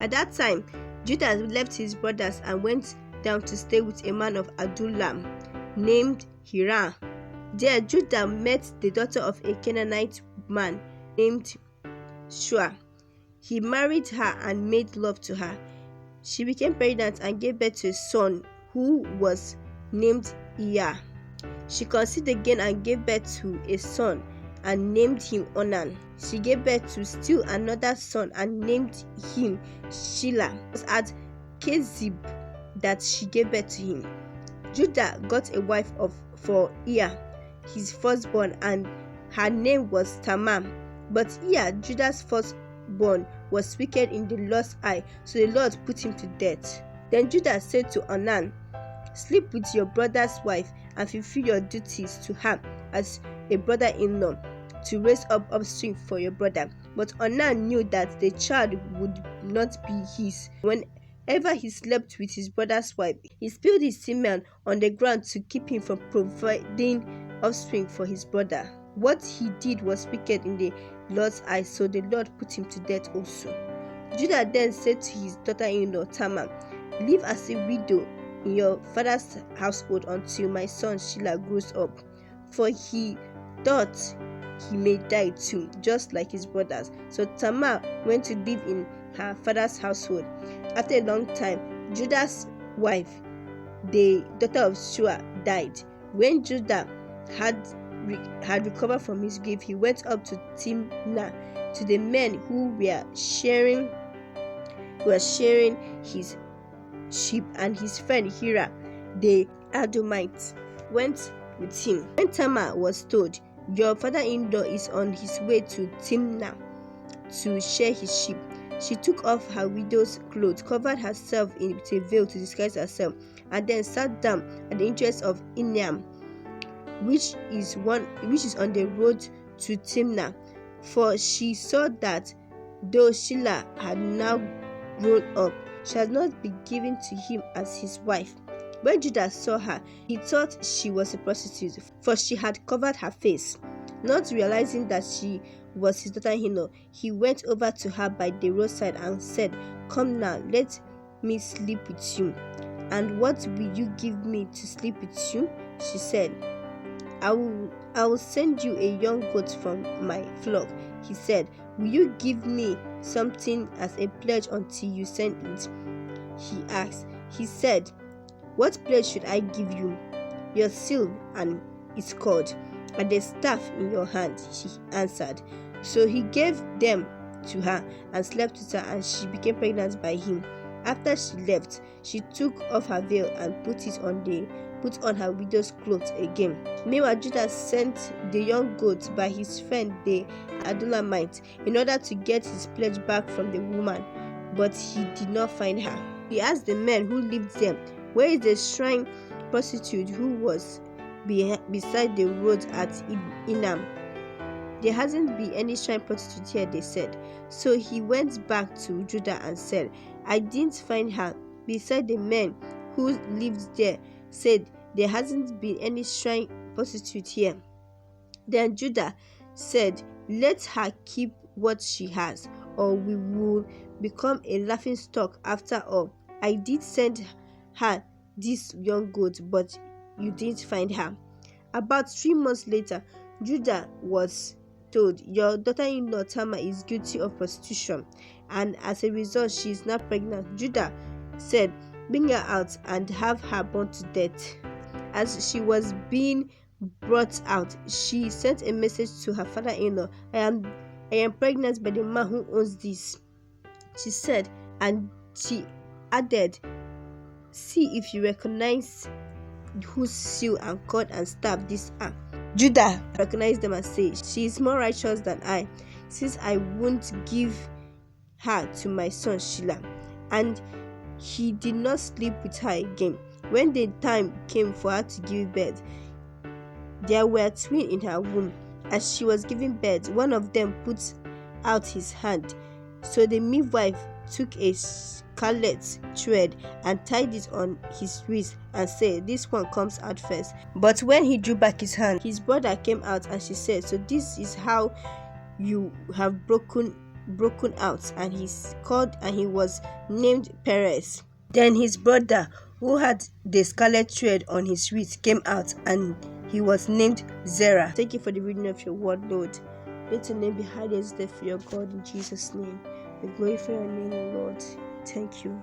At that time, Judah left his brothers and went down to stay with a man of Adullam named Hiram. There Judah met the daughter of a Canaanite man named Shua. He married her and made love to her. She became pregnant and gave birth to a son who was named Iyah. She conceived again and gave birth to a son and named him Onan. She gave birth to still another son and named him Shelah. It was at Kezib that she gave birth to him. Judah got a wife for Iyah, his firstborn, and her name was Tamar. But Iyah, Judah's firstborn, was wicked in the Lord's eye, so the Lord put him to death. Then Judah said to Onan, "Sleep with your brother's wife and fulfill your duties to her as a brother-in-law, to raise up offspring for your brother." But Onan knew that the child would not be his. Whenever he slept with his brother's wife, he spilled his semen on the ground to keep him from providing offspring for his brother. What he did was wicked in the Lord's eyes, so the Lord put him to death also. Judah then said to his daughter-in-law Tamar, "Live as a widow in your father's household until my son Shelah grows up," for he thought he may die too, just like his brothers. So Tamar went to live in her father's household. After a long time, Judah's wife, the daughter of Shua, died. When Judah had recovered from his grief, he went up to Timnah to the men who were sharing his sheep, and his friend Hira the Adumite went with him. When Tamar was told, "Your father-in-law is on his way to Timnah to share his sheep," she took off her widow's clothes, covered herself with a veil to disguise herself, and then sat down at the entrance of Enaim, which is on the road to Timnah, for she saw that though Shelah had now grown up, she had not been given to him as his wife. When Judah saw her, he thought she was a prostitute, for she had covered her face. Not realizing that she was his daughter-in-law, he went over to her by the roadside and said, "Come now, let me sleep with you." "And what will you give me to sleep with you?" she said. I will send you a young goat from my flock." He said, "Will you give me something as a pledge until you send it?" he asked. He said, "What pledge should I give you?" "Your seal and its cord, and the staff in your hand," she answered. So he gave them to her and slept with her, and she became pregnant by him. After she left, she took off her veil and put on her widow's clothes again. Meanwhile, Judah sent the young goat by his friend the Adullamite in order to get his pledge back from the woman, but he did not find her. He asked the men who lived there, "Where is the shrine prostitute who was beside the road at Enaim?" "There hasn't been any shrine prostitute here," they said. So he went back to Judah and said, "I didn't find her." Beside the men who lived there said, "There hasn't been any shrine prostitute here." Then Judah said, "Let her keep what she has, or we will become a laughingstock after all. I did send her this young goat, but you didn't find her." About 3 months later, Judah was told, "Your daughter-in-law Tamar is guilty of prostitution, and as a result she is now pregnant." Judah said, "Bring her out and have her burned to death." As she was being brought out, she sent a message to her father-in-law, I am pregnant by the man who owns this," she said, and she added, "See if you recognize whose seal and cord and staff these are." Judah recognized them and said, "She is more righteous than I, since I won't give her to my son Shelah." And he did not sleep with her again. When the time came for her to give birth, there were twins in her womb. As she was giving birth, one of them put out his hand. So the midwife took a scarlet thread and tied it on his wrist and said, "This one comes out first." But when he drew back his hand, his brother came out, and she said, "So this is how you have broken broken out, and he was named Perez. Then his brother, who had the scarlet thread on his wrist, came out, and he was named Zerah. Thank you for the reading of your word, Lord. Let your name be highly exalted for your God in Jesus' name. We glorify your name, O Lord. Thank you.